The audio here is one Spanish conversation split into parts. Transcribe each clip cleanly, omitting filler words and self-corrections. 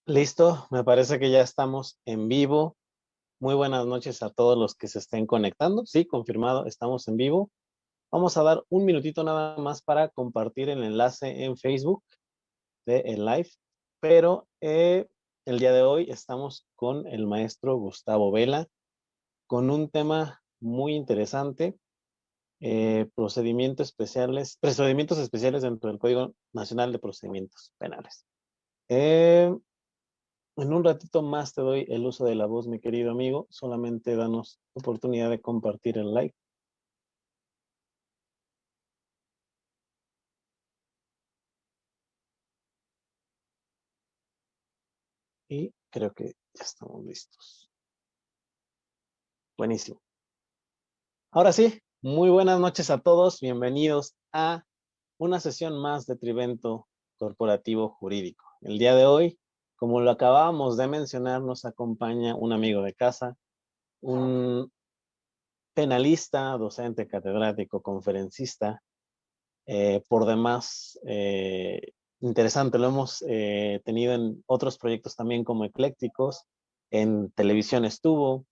Listo, me parece que ya estamos en vivo. Muy buenas noches a todos los que se estén conectando. Sí, confirmado, estamos en vivo. Vamos a dar un minutito nada más para compartir el enlace en Facebook de el live, pero el día de hoy estamos con el maestro Gustavo Vela con un tema muy interesante, procedimientos especiales dentro del Código Nacional de Procedimientos Penales. Eh, En un ratito más te doy el uso de la voz, mi querido amigo. Solamente danos oportunidad de compartir el like. Y creo que ya estamos listos. Buenísimo. Ahora sí, muy buenas noches a todos. Bienvenidos a una sesión más de Trivento Corporativo Jurídico. El día de hoy, como lo acabábamos de mencionar, nos acompaña un amigo de casa, un penalista, docente, catedrático, conferencista, por demás interesante. Lo hemos tenido en otros proyectos también como Eclécticos, en televisión estuvo,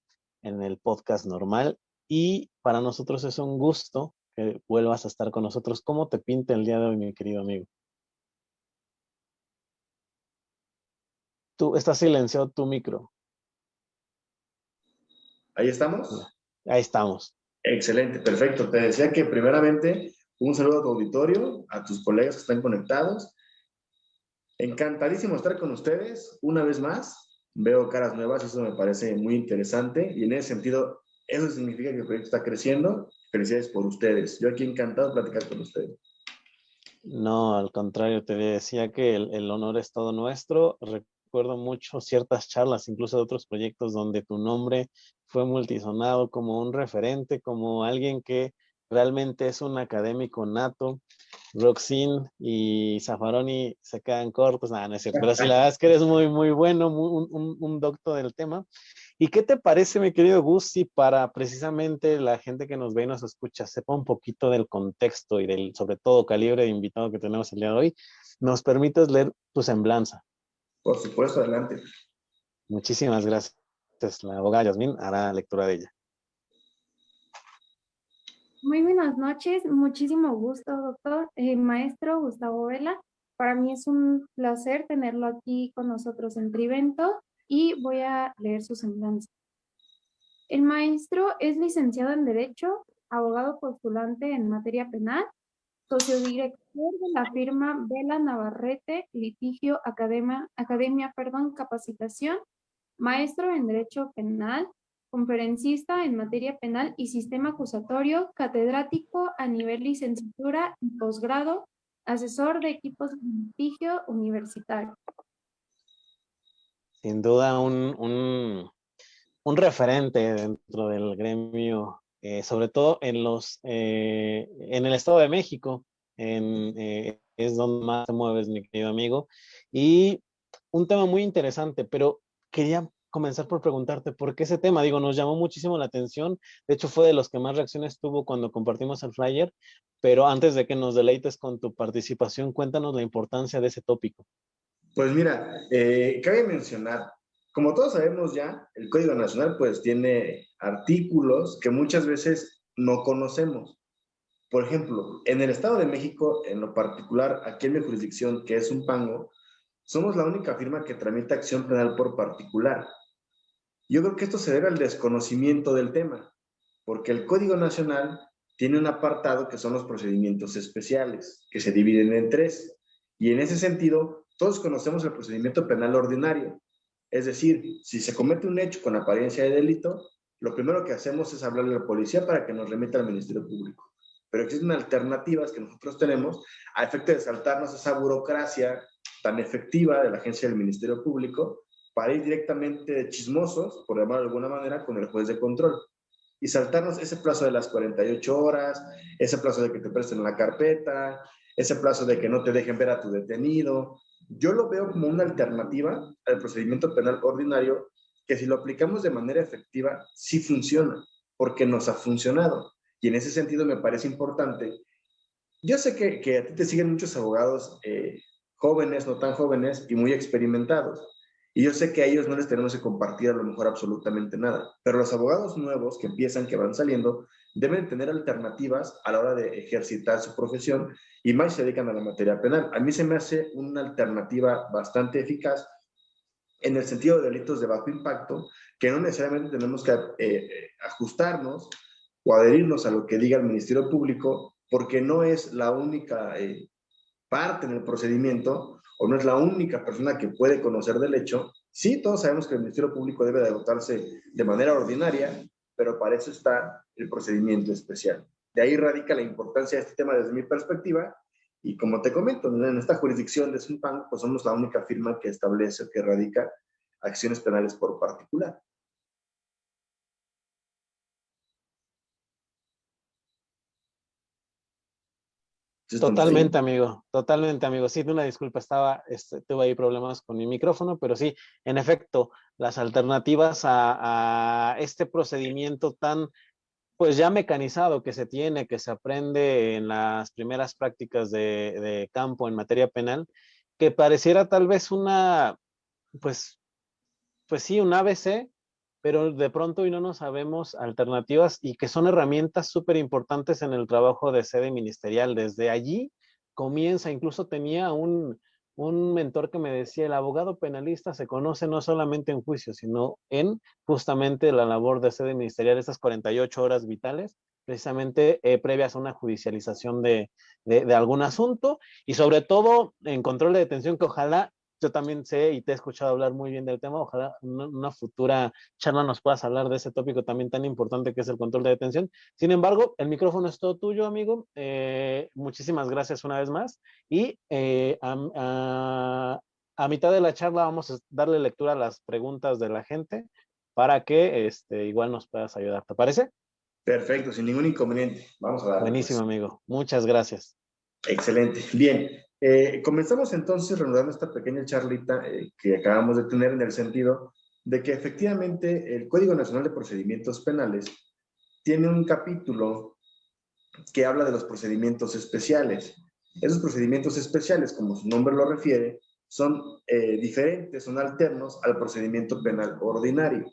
en el podcast normal, y para nosotros es un gusto que vuelvas a estar con nosotros. ¿Cómo te pinta el día de hoy, mi querido amigo? Tú estás silenciado tu micro. Ahí estamos. Ahí estamos. Excelente, perfecto. Te decía que primeramente un saludo a tu auditorio, a tus colegas que están conectados. Encantadísimo estar con ustedes una vez más. Veo caras nuevas, eso me parece muy interesante y en ese sentido, eso significa que el proyecto está creciendo. Felicidades por ustedes. Yo aquí encantado de platicar con ustedes. No, al contrario, te decía que el honor es todo nuestro. Recuerdo mucho ciertas charlas, incluso de otros proyectos, donde tu nombre fue multisonado como un referente, como alguien que realmente es un académico nato. Roxin y Zaffaroni se quedan cortos, nada, no es cierto, pero sí, la verdad es que eres muy, muy bueno, un docto del tema. ¿Y qué te parece, mi querido Gus, si para precisamente la gente que nos ve y nos escucha sepa un poquito del contexto y del, sobre todo, calibre de invitado que tenemos el día de hoy, nos permites leer tu semblanza? Por supuesto, adelante. Muchísimas gracias. La abogada Yasmín hará lectura de ella. Muy buenas noches, muchísimo gusto, doctor. Maestro Gustavo Vela. Para mí es un placer tenerlo aquí con nosotros en Trivento y voy a leer su semblanza. El maestro es licenciado en Derecho, abogado postulante en materia penal, sociodirector de la firma Vela Navarrete, Litigio Academia, Capacitación, maestro en Derecho Penal, conferencista en materia penal y sistema acusatorio, catedrático a nivel licenciatura y posgrado, asesor de equipos de litigio universitario. Sin duda, un referente dentro del gremio, sobre todo en el Estado de México, es donde más te mueves, mi querido amigo. Y un tema muy interesante, pero quería comenzar por preguntarte por qué ese tema. Digo, nos llamó muchísimo la atención. De hecho, fue de los que más reacciones tuvo cuando compartimos el flyer. Pero antes de que nos deleites con tu participación, cuéntanos la importancia de ese tópico. Pues mira, cabe mencionar, como todos sabemos ya, el Código Nacional pues tiene artículos que muchas veces no conocemos. Por ejemplo, en el Estado de México, en lo particular, aquí en mi jurisdicción, que es un pango, somos la única firma que tramita acción penal por particular. Yo creo que esto se debe al desconocimiento del tema, porque el Código Nacional tiene un apartado que son los procedimientos especiales, que se dividen en tres. Y en ese sentido, todos conocemos el procedimiento penal ordinario. Es decir, si se comete un hecho con apariencia de delito, lo primero que hacemos es hablarle a la policía para que nos remita al Ministerio Público. Pero existen alternativas que nosotros tenemos a efecto de saltarnos esa burocracia tan efectiva de la agencia del Ministerio Público para ir directamente de chismosos, por llamarlo de alguna manera, con el juez de control y saltarnos ese plazo de las 48 horas, ese plazo de que te presten la carpeta, ese plazo de que no te dejen ver a tu detenido. Yo lo veo como una alternativa al procedimiento penal ordinario que si lo aplicamos de manera efectiva, sí funciona, porque nos ha funcionado. Y en ese sentido me parece importante. Yo sé que a ti te siguen muchos abogados jóvenes, no tan jóvenes y muy experimentados. Y yo sé que a ellos no les tenemos que compartir a lo mejor absolutamente nada, pero los abogados nuevos que empiezan, que van saliendo, deben tener alternativas a la hora de ejercitar su profesión y más se dedican a la materia penal. A mí se me hace una alternativa bastante eficaz en el sentido de delitos de bajo impacto, que no necesariamente tenemos que ajustarnos o adherirnos a lo que diga el Ministerio Público, porque no es la única parte en el procedimiento o no es la única persona que puede conocer del hecho. Sí, todos sabemos que el Ministerio Público debe de agotarse de manera ordinaria, pero para eso está el procedimiento especial. De ahí radica la importancia de este tema desde mi perspectiva. Y como te comento, en esta jurisdicción de Zumpango, pues somos la única firma que establece, que radica acciones penales por particular. Totalmente, amigo. Totalmente, amigo. Sí, una disculpa, tuve ahí problemas con mi micrófono, pero sí, en efecto, las alternativas a este procedimiento tan, pues ya mecanizado que se tiene, que se aprende en las primeras prácticas de campo en materia penal, que pareciera tal vez pues, pues sí, un ABC, pero de pronto hoy no nos sabemos alternativas y que son herramientas súper importantes en el trabajo de sede ministerial. Desde allí comienza, incluso tenía un mentor que me decía, el abogado penalista se conoce no solamente en juicio, sino en justamente la labor de sede ministerial, estas 48 horas vitales, precisamente previas a una judicialización de algún asunto y sobre todo en control de detención que ojalá yo también sé y te he escuchado hablar muy bien del tema, ojalá en una futura charla nos puedas hablar de ese tópico también tan importante que es el control de detención. Sin embargo, el micrófono es todo tuyo, amigo. Muchísimas gracias una vez más. Y a mitad de la charla vamos a darle lectura a las preguntas de la gente para que igual nos puedas ayudar. ¿Te parece? Perfecto, sin ningún inconveniente. Vamos a darle. Buenísimo, pues. Amigo. Muchas gracias. Excelente. Bien, comenzamos entonces reanudando esta pequeña charlita que acabamos de tener en el sentido de que efectivamente el Código Nacional de Procedimientos Penales tiene un capítulo que habla de los procedimientos especiales. Esos procedimientos especiales, como su nombre lo refiere, son diferentes, son alternos al procedimiento penal ordinario.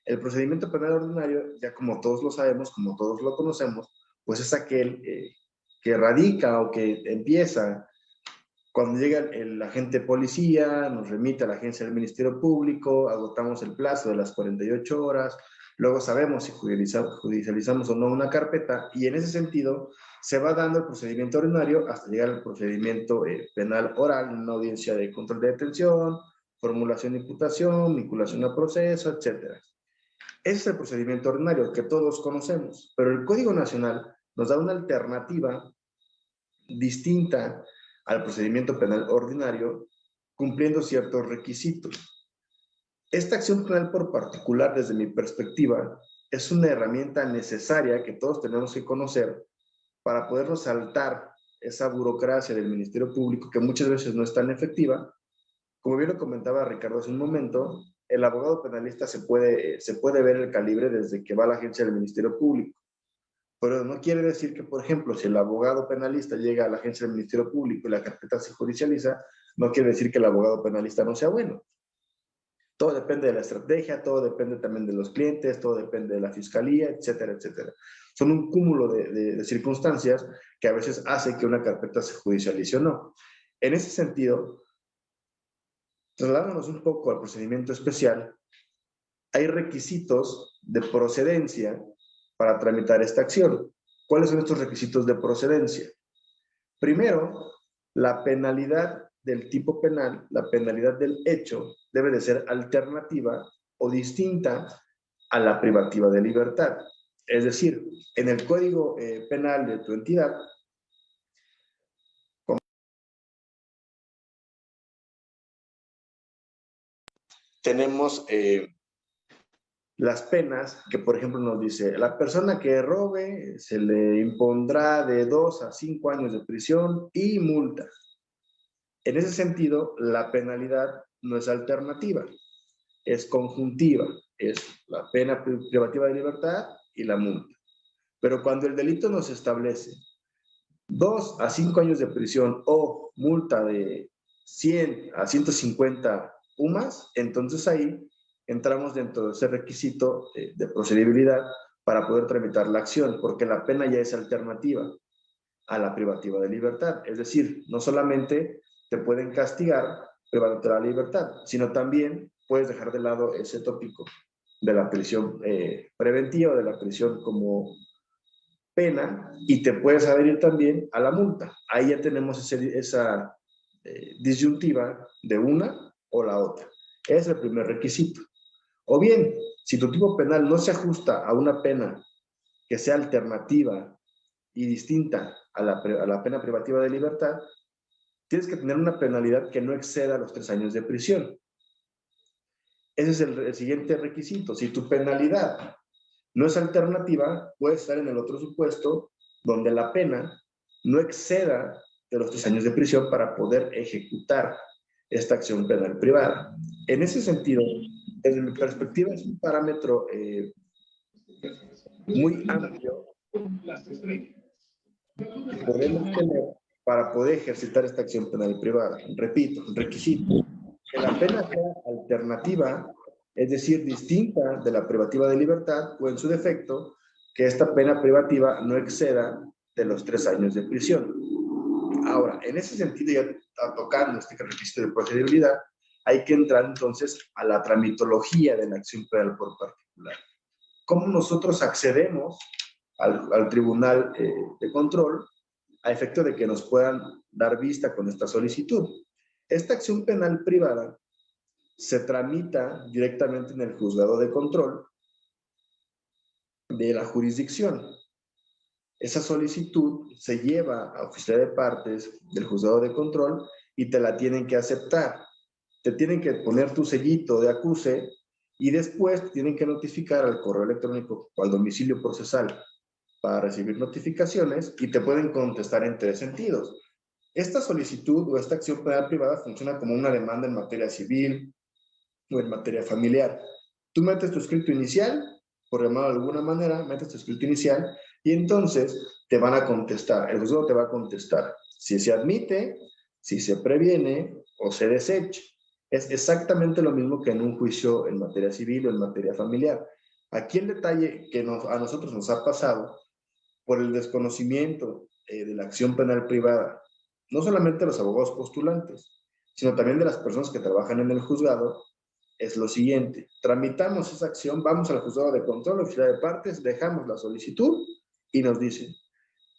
El procedimiento penal ordinario, ya como todos lo sabemos, como todos lo conocemos, pues es aquel que radica o que empieza cuando llega el agente policía, nos remite a la agencia del Ministerio Público, agotamos el plazo de las 48 horas, luego sabemos si judicializamos o no una carpeta y en ese sentido se va dando el procedimiento ordinario hasta llegar al procedimiento penal oral, una audiencia de control de detención, formulación de imputación, vinculación a proceso, etc. Ese es el procedimiento ordinario que todos conocemos, pero el Código Nacional nos da una alternativa distinta al procedimiento penal ordinario, cumpliendo ciertos requisitos. Esta acción penal por particular, desde mi perspectiva, es una herramienta necesaria que todos tenemos que conocer para podernos saltar esa burocracia del Ministerio Público que muchas veces no es tan efectiva. Como bien lo comentaba Ricardo hace un momento, el abogado penalista se puede ver el calibre desde que va a la agencia del Ministerio Público. Pero no quiere decir que, por ejemplo, si el abogado penalista llega a la agencia del Ministerio Público y la carpeta se judicializa, no quiere decir que el abogado penalista no sea bueno. Todo depende de la estrategia, todo depende también de los clientes, todo depende de la fiscalía, etcétera, etcétera. Son un cúmulo de circunstancias que a veces hace que una carpeta se judicialice o no. En ese sentido, trasladándonos un poco al procedimiento especial, hay requisitos de procedencia para tramitar esta acción. ¿Cuáles son estos requisitos de procedencia? Primero, la penalidad del tipo penal, la penalidad del hecho, debe de ser alternativa o distinta a la privativa de libertad. Es decir, en el Código Penal de tu entidad, tenemos las penas que, por ejemplo, nos dice, la persona que robe se le impondrá de 2 a 5 años de prisión y multa. En ese sentido, la penalidad no es alternativa, es conjuntiva, es la pena privativa de libertad y la multa. Pero cuando el delito nos establece 2 a 5 años de prisión o multa de 100 a 150 más, entonces ahí entramos dentro de ese requisito de procedibilidad para poder tramitar la acción, porque la pena ya es alternativa a la privativa de libertad. Es decir, no solamente te pueden castigar privándote de la libertad, sino también puedes dejar de lado ese tópico de la prisión preventiva, de la prisión como pena, y te puedes adherir también a la multa. Ahí ya tenemos esa disyuntiva de una o la otra. Es el primer requisito. O bien, si tu tipo penal no se ajusta a una pena que sea alternativa y distinta a la pena privativa de libertad, tienes que tener una penalidad que no exceda los 3 años de prisión. Ese es el siguiente requisito. Si tu penalidad no es alternativa, puede estar en el otro supuesto donde la pena no exceda de los 3 años de prisión para poder ejecutar esta acción penal privada. En ese sentido, desde mi perspectiva, es un parámetro muy amplio que podemos tener para poder ejercitar esta acción penal privada. Repito, requisito, que la pena sea alternativa, es decir, distinta de la privativa de libertad, o en su defecto, que esta pena privativa no exceda de los 3 años de prisión. Ahora, en ese sentido, ya tocando este requisito de procedibilidad, hay que entrar entonces a la tramitología de la acción penal por particular. ¿Cómo nosotros accedemos al tribunal de control a efecto de que nos puedan dar vista con esta solicitud? Esta acción penal privada se tramita directamente en el juzgado de control de la jurisdicción. Esa solicitud se lleva a oficialía de partes del juzgado de control y te la tienen que aceptar. Te tienen que poner tu sellito de acuse y después te tienen que notificar al correo electrónico o al domicilio procesal para recibir notificaciones y te pueden contestar en 3 sentidos. Esta solicitud o esta acción penal privada funciona como una demanda en materia civil o en materia familiar. Tú metes tu escrito inicial, por llamarlo de alguna manera, metes tu escrito inicial y entonces te van a contestar, el juzgado te va a contestar si se admite, si se previene o se desecha. Es exactamente lo mismo que en un juicio en materia civil o en materia familiar. Aquí el detalle que a nosotros nos ha pasado por el desconocimiento de la acción penal privada, no solamente de los abogados postulantes, sino también de las personas que trabajan en el juzgado, es lo siguiente: tramitamos esa acción, vamos al juzgado de control, oficialía de partes, dejamos la solicitud y nos dicen,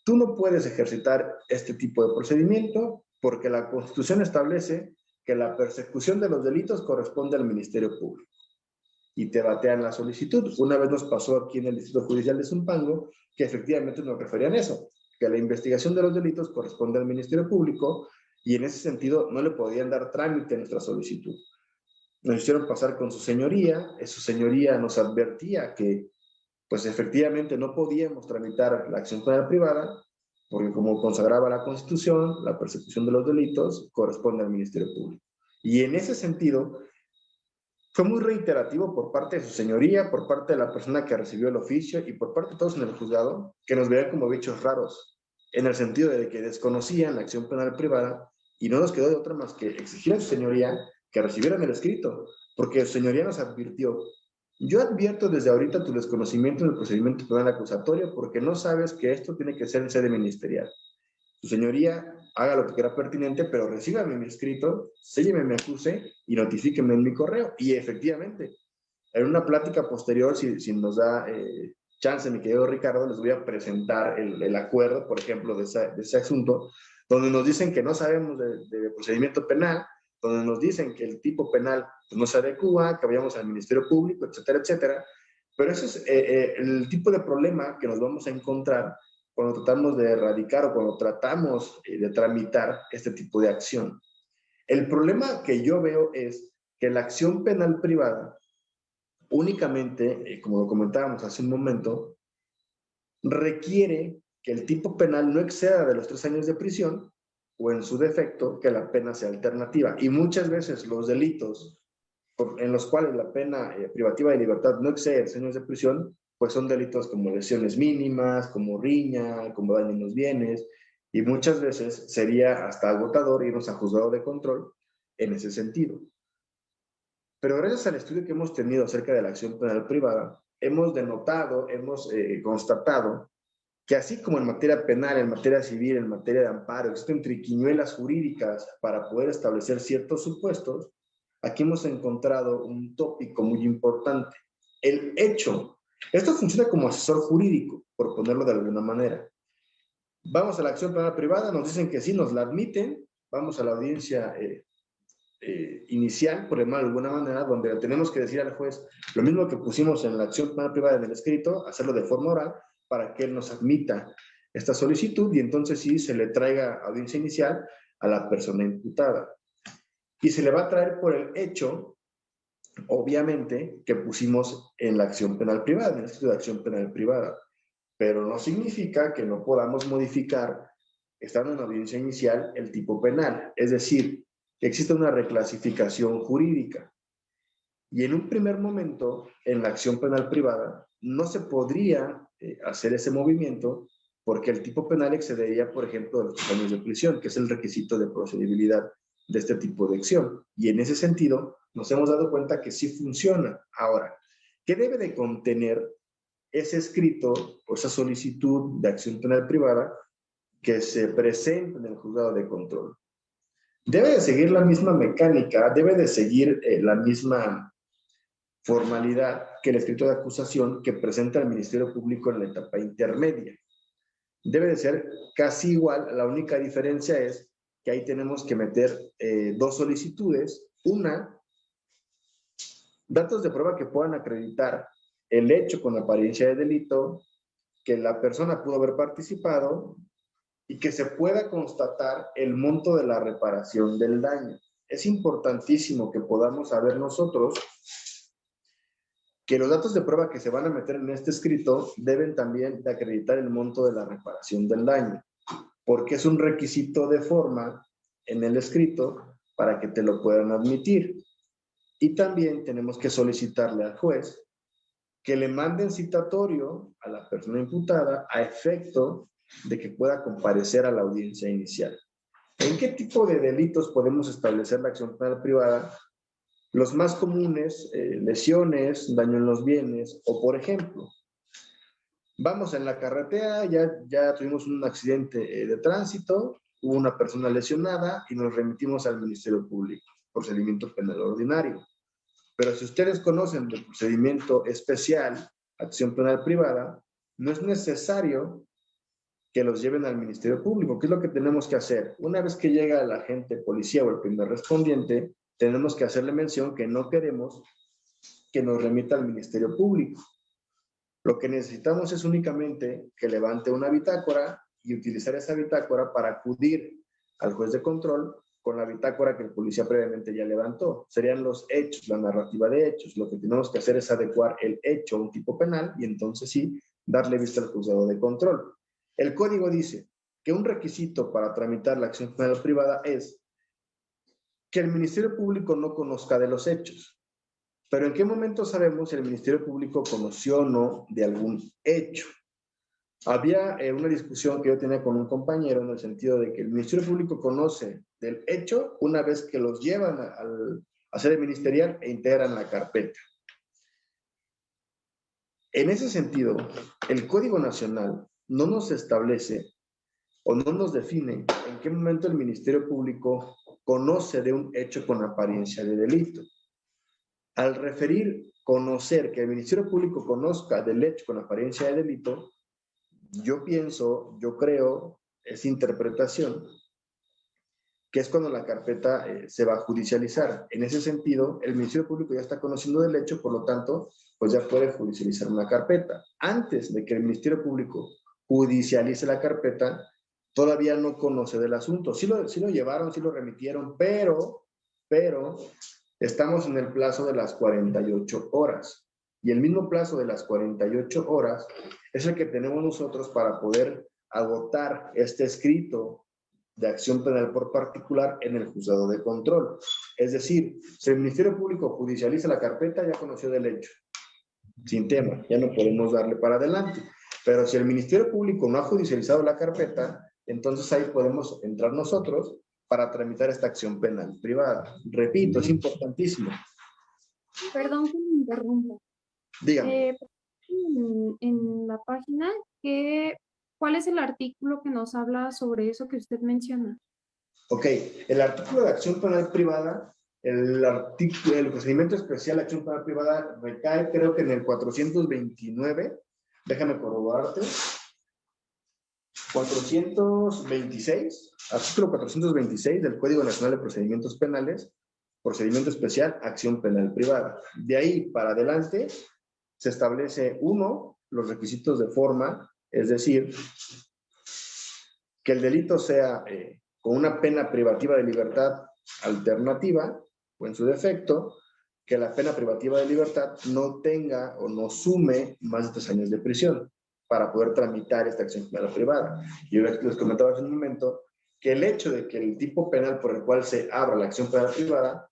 tú no puedes ejercitar este tipo de procedimiento porque la Constitución establece que la persecución de los delitos corresponde al Ministerio Público. Y te batean la solicitud. Una vez nos pasó aquí en el Distrito Judicial de Zumpango que efectivamente nos referían eso, que la investigación de los delitos corresponde al Ministerio Público y en ese sentido no le podían dar trámite a nuestra solicitud. Nos hicieron pasar con su señoría nos advertía que pues efectivamente no podíamos tramitar la acción penal privada porque como consagraba la Constitución, la persecución de los delitos corresponde al Ministerio Público. Y en ese sentido, fue muy reiterativo por parte de su señoría, por parte de la persona que recibió el oficio y por parte de todos en el juzgado, que nos veían como bichos raros, en el sentido de que desconocían la acción penal privada y no nos quedó de otra más que exigir a su señoría que recibieran el escrito, porque su señoría nos advirtió: yo advierto desde ahorita tu desconocimiento en el procedimiento penal acusatorio porque no sabes que esto tiene que ser en sede ministerial. Su señoría haga lo que quiera pertinente, pero recíbame mi escrito, sélleme mi acuse y notifíqueme en mi correo. Y efectivamente, en una plática posterior, si nos da chance, mi querido Ricardo, les voy a presentar el acuerdo, por ejemplo, de ese asunto, donde nos dicen que no sabemos de procedimiento penal, donde nos dicen que el tipo penal pues, no se adecua, que vayamos al Ministerio Público, etcétera, etcétera. Pero ese es el tipo de problema que nos vamos a encontrar cuando tratamos de erradicar o cuando tratamos de tramitar este tipo de acción. El problema que yo veo es que la acción penal privada únicamente, como lo comentábamos hace un momento, requiere que el tipo penal no exceda de los 3 años de prisión o en su defecto que la pena sea alternativa. Y muchas veces los delitos en los cuales la pena privativa de libertad no excede 3 años de prisión, pues son delitos como lesiones mínimas, como riña, como daño en los bienes, y muchas veces sería hasta agotador irnos a juzgado de control en ese sentido. Pero gracias al estudio que hemos tenido acerca de la acción penal privada, hemos denotado, hemos constatado que así como en materia penal, en materia civil, en materia de amparo, existen triquiñuelas jurídicas para poder establecer ciertos supuestos, aquí hemos encontrado un tópico muy importante, el hecho. Esto funciona como asesor jurídico, por ponerlo de alguna manera. Vamos a la acción penal privada, nos dicen que sí, nos la admiten, vamos a la audiencia inicial, por llamarlo de alguna manera, donde tenemos que decir al juez lo mismo que pusimos en la acción penal privada en el escrito, hacerlo de forma oral, para que él nos admita esta solicitud y entonces sí se le traiga audiencia inicial a la persona imputada. Y se le va a traer por el hecho, obviamente, que pusimos en la acción penal privada, en el escrito de acción penal privada. Pero no significa que no podamos modificar, estando en la audiencia inicial, el tipo penal. Es decir, que existe una reclasificación jurídica. Y en un primer momento, en la acción penal privada, no se podría hacer ese movimiento porque el tipo penal excedería, por ejemplo, de los 2 años de prisión, que es el requisito de procedibilidad de este tipo de acción. Y en ese sentido, nos hemos dado cuenta que sí funciona. Ahora, ¿qué debe de contener ese escrito o esa solicitud de acción penal privada que se presenta en el juzgado de control? Debe de seguir la misma mecánica, debe de seguir la misma formalidad que el escrito de acusación que presenta el Ministerio Público en la etapa intermedia. Debe de ser casi igual, la única diferencia es que ahí tenemos que meter 2 solicitudes. Una, datos de prueba que puedan acreditar el hecho con apariencia de delito, que la persona pudo haber participado y que se pueda constatar el monto de la reparación del daño. Es importantísimo que podamos saber nosotros que los datos de prueba que se van a meter en este escrito deben también de acreditar el monto de la reparación del daño, porque es un requisito de forma en el escrito para que te lo puedan admitir. Y también tenemos que solicitarle al juez que le manden citatorio a la persona imputada a efecto de que pueda comparecer a la audiencia inicial. ¿En qué tipo de delitos podemos establecer la acción penal privada? Los más comunes, lesiones, daño en los bienes, o por ejemplo, vamos en la carretera, ya tuvimos un accidente de tránsito, hubo una persona lesionada y nos remitimos al Ministerio Público, procedimiento penal ordinario. Pero si ustedes conocen del procedimiento especial, acción penal privada, no es necesario que los lleven al Ministerio Público. ¿Qué es lo que tenemos que hacer? Una vez que llega el agente policía o el primer respondiente, tenemos que hacerle mención que no queremos que nos remita al Ministerio Público. Lo que necesitamos es únicamente que levante una bitácora y utilizar esa bitácora para acudir al juez de control con la bitácora que el policía previamente ya levantó. Serían los hechos, la narrativa de hechos. Lo que tenemos que hacer es adecuar el hecho a un tipo penal y entonces sí, darle vista al juzgado de control. El código dice que un requisito para tramitar la acción penal privada es que el Ministerio Público no conozca de los hechos. Pero ¿en qué momento sabemos si el Ministerio Público conoció o no de algún hecho? Había una discusión que yo tenía con un compañero en el sentido de que el Ministerio Público conoce del hecho una vez que los llevan a sede ministerial e integran la carpeta. En ese sentido, el Código Nacional no nos establece o no nos define en qué momento el Ministerio Público conoce de un hecho con apariencia de delito. Al referir conocer, que el Ministerio Público conozca del hecho con apariencia de delito, yo pienso, yo creo, es interpretación, que es cuando la carpeta se va a judicializar. En ese sentido, el Ministerio Público ya está conociendo del hecho, por lo tanto, pues ya puede judicializar una carpeta. Antes de que el Ministerio Público judicialice la carpeta, todavía no conoce del asunto. Sí lo llevaron, sí lo remitieron, pero estamos en el plazo de las 48 horas. Y el mismo plazo de las 48 horas es el que tenemos nosotros para poder agotar este escrito de acción penal por particular en el juzgado de control. Es decir, si el Ministerio Público judicializa la carpeta, ya conoció del hecho. Sin tema, ya no podemos darle para adelante. Pero si el Ministerio Público no ha judicializado la carpeta, entonces ahí podemos entrar nosotros para tramitar esta acción penal privada. Repito, es importantísimo. Perdón que me interrumpa. Dígame. En la página, ¿cuál es el artículo que nos habla sobre eso que usted menciona? Ok, el artículo de acción penal privada, el procedimiento especial de acción penal privada recae creo que en el 429, déjame corroborarte, 426, artículo 426 del Código Nacional de Procedimientos Penales, procedimiento especial, acción penal privada. De ahí para adelante se establece, uno, los requisitos de forma, es decir, que el delito sea con una pena privativa de libertad alternativa, o en su defecto, que la pena privativa de libertad no tenga o no sume más de 3 años de prisión para poder tramitar esta acción penal privada. Yo les comentaba hace un momento que el hecho de que el tipo penal por el cual se abra la acción penal privada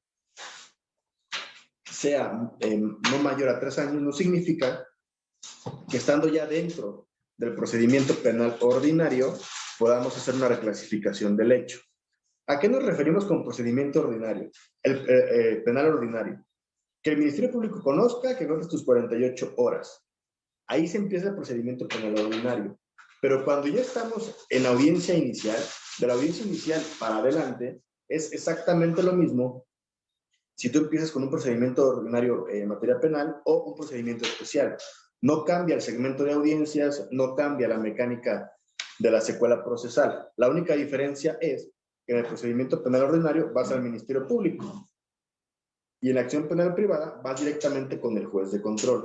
sea no mayor a 3 años no significa que estando ya dentro del procedimiento penal ordinario podamos hacer una reclasificación del hecho. ¿A qué nos referimos con procedimiento ordinario? El penal ordinario. Que el Ministerio Público conozca que agotes tus 48 horas. Ahí se empieza el procedimiento penal ordinario. Pero cuando ya estamos en audiencia inicial, de la audiencia inicial para adelante, es exactamente lo mismo si tú empiezas con un procedimiento ordinario en materia penal o un procedimiento especial. No cambia el segmento de audiencias, no cambia la mecánica de la secuela procesal. La única diferencia es que en el procedimiento penal ordinario vas al Ministerio Público y en la acción penal privada vas directamente con el juez de control.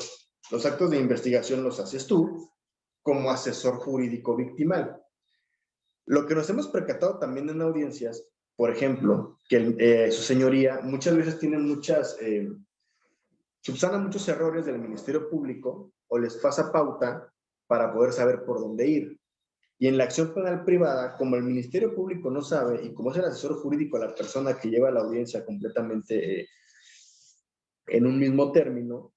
Los actos de investigación los haces tú como asesor jurídico victimal. Lo que nos hemos percatado también en audiencias, por ejemplo, que su señoría muchas veces tiene subsana muchos errores del Ministerio Público o les pasa pauta para poder saber por dónde ir. Y en la acción penal privada, como el Ministerio Público no sabe y como es el asesor jurídico la persona que lleva la audiencia completamente en un mismo término,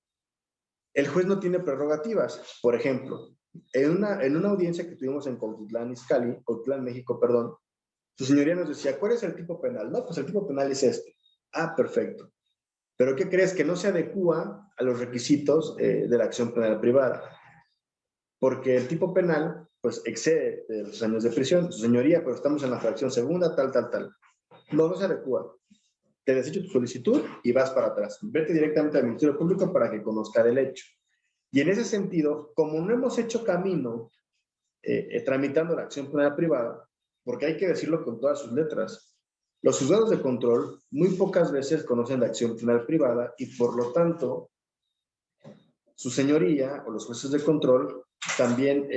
el juez no tiene prerrogativas. Por ejemplo, en una audiencia que tuvimos en Cuautitlán, Izcalli, Cuautitlán, México, perdón, su señoría nos decía, ¿cuál es el tipo penal? No, pues el tipo penal es este. Ah, perfecto. ¿Pero qué crees? Que no se adecúa a los requisitos de la acción penal privada. Porque el tipo penal, pues, excede de los años de prisión. Su señoría, pero estamos en la fracción segunda, tal, tal, tal. No, no se adecúa. Te desecho tu solicitud y vas para atrás. Vete directamente al Ministerio Público para que conozca del hecho. Y en ese sentido, como no hemos hecho camino tramitando la acción penal privada, porque hay que decirlo con todas sus letras, los juzgados de control muy pocas veces conocen la acción penal privada y por lo tanto su señoría o los jueces de control también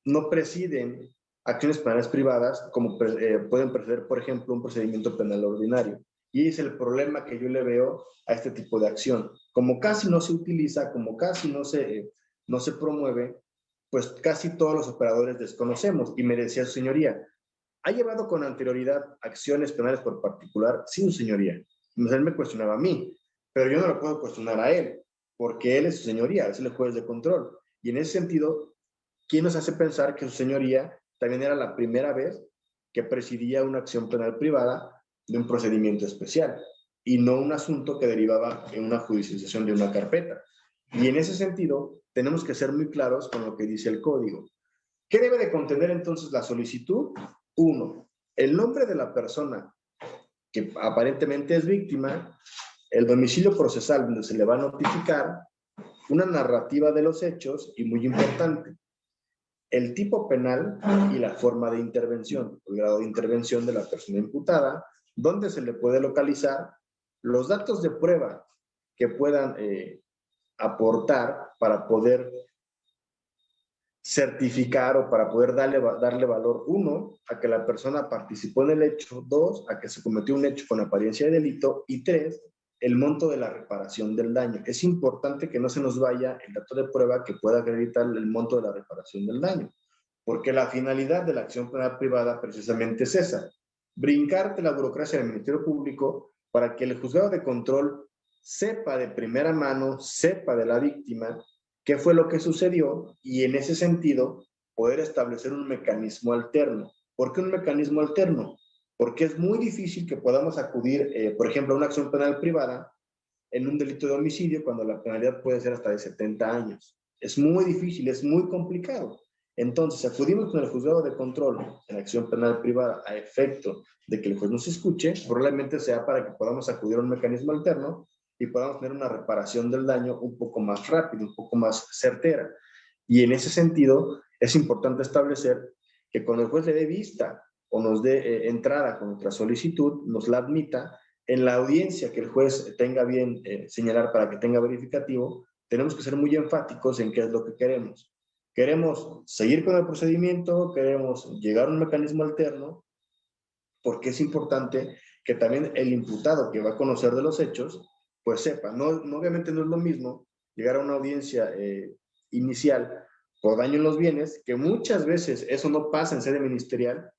no presiden acciones penales privadas como pueden preceder, por ejemplo, un procedimiento penal ordinario. Y es el problema que yo le veo a este tipo de acción. Como casi no se utiliza, como casi no se promueve, pues casi todos los operadores desconocemos. Y me decía su señoría, ¿ha llevado con anterioridad acciones penales por particular? Sí, su señoría. Él me cuestionaba a mí, pero yo no lo puedo cuestionar a él, porque él es su señoría, es el juez de control. Y en ese sentido, ¿quién nos hace pensar que su señoría también era la primera vez que presidía una acción penal privada de un procedimiento especial y no un asunto que derivaba en una judicialización de una carpeta? Y en ese sentido, tenemos que ser muy claros con lo que dice el código. ¿Qué debe de contener entonces la solicitud? 1. El nombre de la persona que aparentemente es víctima, el domicilio procesal donde se le va a notificar, una narrativa de los hechos y, muy importante, el tipo penal y la forma de intervención, el grado de intervención de la persona imputada, dónde se le puede localizar, los datos de prueba que puedan aportar para poder certificar o para poder darle valor, 1, a que la persona participó en el hecho, 2, a que se cometió un hecho con apariencia de delito y 3, el monto de la reparación del daño. Es importante que no se nos vaya el dato de prueba que pueda acreditar el monto de la reparación del daño, porque la finalidad de la acción penal privada precisamente es esa, brincarte la burocracia del Ministerio Público para que el juzgado de control sepa de primera mano, sepa de la víctima qué fue lo que sucedió y en ese sentido poder establecer un mecanismo alterno. ¿Por qué un mecanismo alterno? Porque es muy difícil que podamos acudir, por ejemplo, a una acción penal privada en un delito de homicidio cuando la penalidad puede ser hasta de 70 años. Es muy difícil, es muy complicado. Entonces, acudimos con el juzgado de control en acción penal privada a efecto de que el juez nos escuche, probablemente sea para que podamos acudir a un mecanismo alterno y podamos tener una reparación del daño un poco más rápido, un poco más certera. Y en ese sentido, es importante establecer que cuando el juez le dé vista o nos dé entrada con nuestra solicitud, nos la admita, en la audiencia que el juez tenga bien señalar para que tenga verificativo, tenemos que ser muy enfáticos en qué es lo que queremos. Queremos seguir con el procedimiento, queremos llegar a un mecanismo alterno, porque es importante que también el imputado que va a conocer de los hechos, pues sepa, obviamente no es lo mismo llegar a una audiencia inicial por daño en los bienes, que muchas veces eso no pasa en sede ministerial.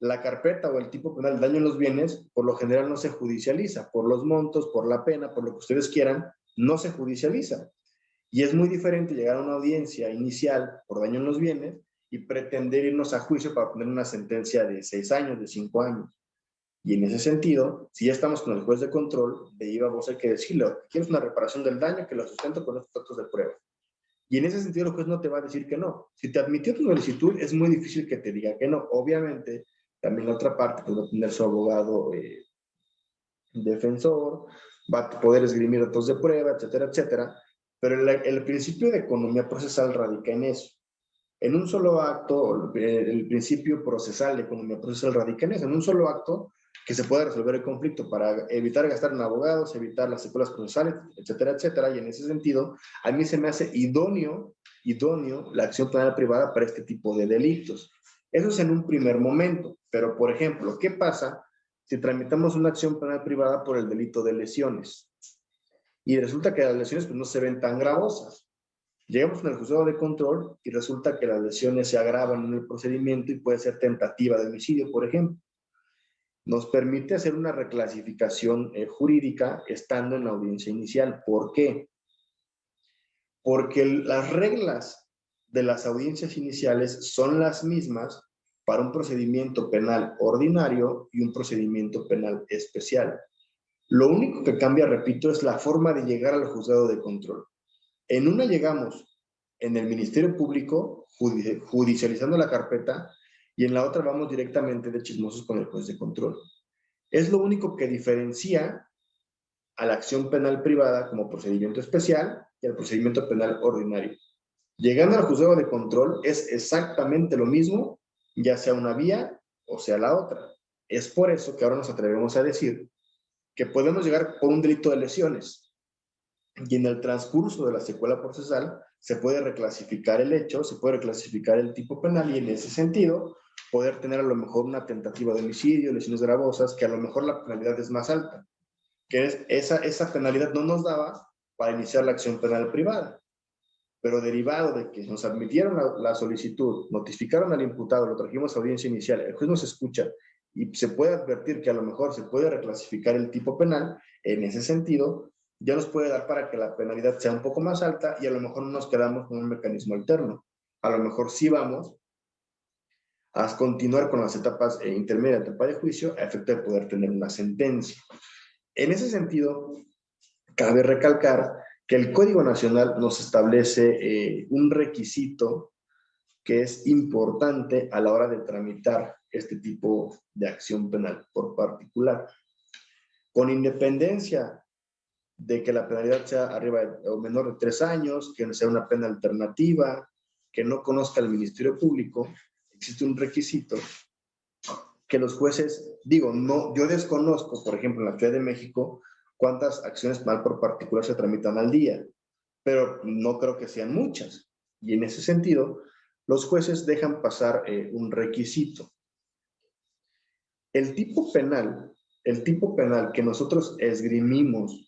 La carpeta o el tipo penal de daño en los bienes, por lo general no se judicializa, por los montos, por la pena, por lo que ustedes quieran, no se judicializa. Y es muy diferente llegar a una audiencia inicial por daño en los bienes y pretender irnos a juicio para poner una sentencia de 6 años, de 5 años. Y en ese sentido, si ya estamos con el juez de control, de viva voz hay que decirle, ¿quieres una reparación del daño que lo sustento con estos datos de prueba? Y en ese sentido el juez no te va a decir que no. Si te admitió tu solicitud, es muy difícil que te diga que no. Obviamente, también la otra parte puede tener su abogado defensor, va a poder esgrimir datos de prueba, etcétera, etcétera. Pero el principio de economía procesal radica en eso. En un solo acto, el principio procesal de economía procesal radica en eso. En un solo acto que se pueda resolver el conflicto para evitar gastar en abogados, evitar las secuelas procesales, etcétera, etcétera. Y en ese sentido, a mí se me hace idóneo la acción penal privada para este tipo de delitos. Eso es en un primer momento. Pero, por ejemplo, ¿qué pasa si tramitamos una acción penal privada por el delito de lesiones? Y resulta que las lesiones pues, no se ven tan gravosas. Llegamos con el juzgado de control y resulta que las lesiones se agravan en el procedimiento y puede ser tentativa de homicidio, por ejemplo. Nos permite hacer una reclasificación jurídica estando en la audiencia inicial. ¿Por qué? Porque las reglas de las audiencias iniciales son las mismas para un procedimiento penal ordinario y un procedimiento penal especial. Lo único que cambia, repito, es la forma de llegar al juzgado de control. En una llegamos en el Ministerio Público judicializando la carpeta y en la otra vamos directamente de chismosos con el juez de control. Es lo único que diferencia a la acción penal privada como procedimiento especial y al procedimiento penal ordinario. Llegando al juzgado de control es exactamente lo mismo, ya sea una vía o sea la otra. Es por eso que ahora nos atrevemos a decir que podemos llegar por un delito de lesiones y en el transcurso de la secuela procesal se puede reclasificar el hecho, se puede reclasificar el tipo penal y en ese sentido poder tener a lo mejor una tentativa de homicidio, lesiones gravosas, que a lo mejor la penalidad es más alta, que es esa penalidad no nos daba para iniciar la acción penal privada. Pero derivado de que nos admitieron la solicitud, notificaron al imputado, lo trajimos a audiencia inicial, el juez nos escucha y se puede advertir que a lo mejor se puede reclasificar el tipo penal, en ese sentido ya nos puede dar para que la penalidad sea un poco más alta y a lo mejor no nos quedamos con un mecanismo alterno. A lo mejor sí vamos a continuar con las etapas intermedias de etapa de juicio a efecto de poder tener una sentencia. En ese sentido, cabe recalcar que el Código Nacional nos establece un requisito que es importante a la hora de tramitar este tipo de acción penal por particular. Con independencia de que la penalidad sea arriba o menor de 3 años, que sea una pena alternativa, que no conozca el Ministerio Público, existe un requisito que los jueces, yo desconozco, por ejemplo, en la Ciudad de México, cuántas acciones penal por particular se tramitan al día, pero no creo que sean muchas. Y en ese sentido, los jueces dejan pasar un requisito. El tipo penal que nosotros esgrimimos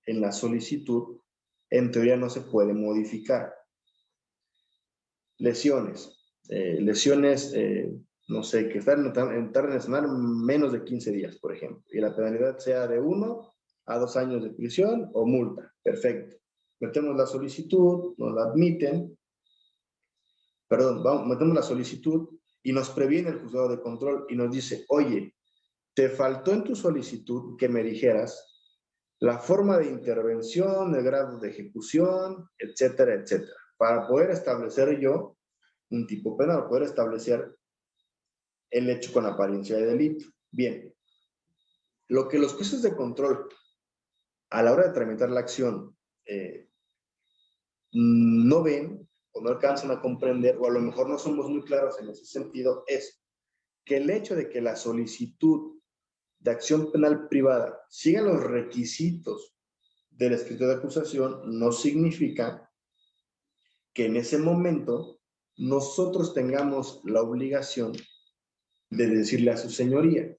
en la solicitud, en teoría no se puede modificar. Lesiones, no sé, que están en tarea nacional menos de 15 días, por ejemplo, y la penalidad sea de 1 a 2 años de prisión o multa. Perfecto. Metemos la solicitud, nos la admiten, metemos la solicitud y nos previene el juzgado de control y nos dice, oye, te faltó en tu solicitud que me dijeras la forma de intervención, el grado de ejecución, etcétera, etcétera, para poder establecer yo un tipo penal, poder establecer el hecho con apariencia de delito. Bien, lo que los jueces de control a la hora de tramitar la acción no ven o no alcanzan a comprender, o a lo mejor no somos muy claros en ese sentido, es que el hecho de que la solicitud de acción penal privada siga los requisitos del escrito de acusación no significa que en ese momento nosotros tengamos la obligación de decirle a su señoría,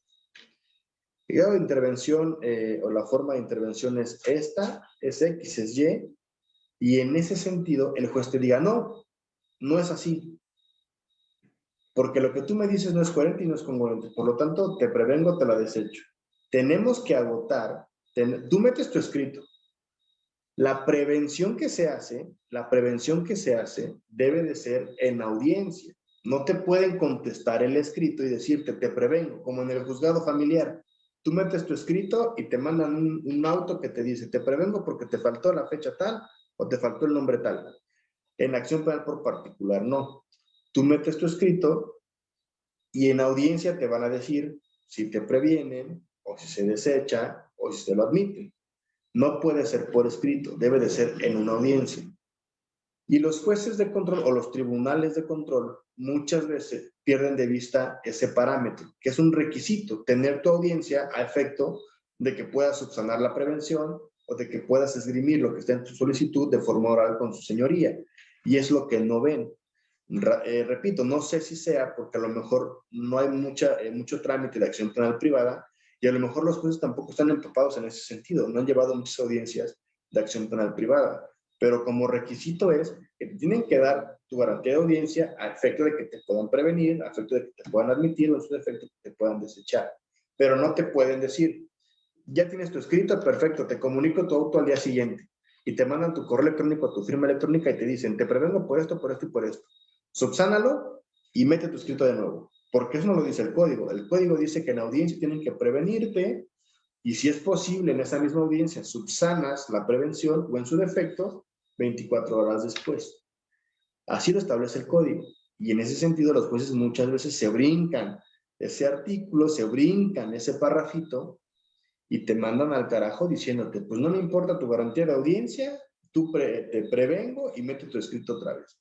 el grado de intervención o la forma de intervención es esta, es X, es Y, y en ese sentido el juez te diga, no, no es así, porque lo que tú me dices no es coherente y no es congruente, por lo tanto te prevengo, te la desecho. Tenemos que agotar, tú metes tu escrito, la prevención que se hace debe de ser en audiencia. No te pueden contestar el escrito y decirte, te prevengo, como en el juzgado familiar. Tú metes tu escrito y te mandan un auto que te dice, te prevengo porque te faltó la fecha tal o te faltó el nombre tal. En acción penal por particular, no. Tú metes tu escrito y en audiencia te van a decir si te previenen o si se desecha o si se lo admiten. No puede ser por escrito, debe de ser en una audiencia. Y los jueces de control o los tribunales de control muchas veces pierden de vista ese parámetro, que es un requisito, tener tu audiencia a efecto de que puedas subsanar la prevención o de que puedas esgrimir lo que está en tu solicitud de forma oral con su señoría. Y es lo que no ven. Repito, no sé si sea porque a lo mejor no hay mucho trámite de acción penal privada y a lo mejor los jueces tampoco están empapados en ese sentido, no han llevado muchas audiencias de acción penal privada, pero como requisito es que te tienen que dar tu garantía de audiencia a efecto de que te puedan prevenir, a efecto de que te puedan admitir o en su defecto que te puedan desechar, pero no te pueden decir, ya tienes tu escrito, perfecto, te comunico tu auto al día siguiente y te mandan tu correo electrónico a tu firma electrónica y te dicen, te prevengo por esto, por esto y por esto. Subsánalo y mete tu escrito de nuevo, porque eso no lo dice el código. El código dice que en audiencia tienen que prevenirte y si es posible en esa misma audiencia subsanas la prevención o en su defecto 24 horas después. Así lo establece el código. Y en ese sentido los jueces muchas veces se brincan ese artículo, se brincan ese parrafito y te mandan al carajo diciéndote, pues no me importa tu garantía de audiencia, te prevengo y mete tu escrito otra vez.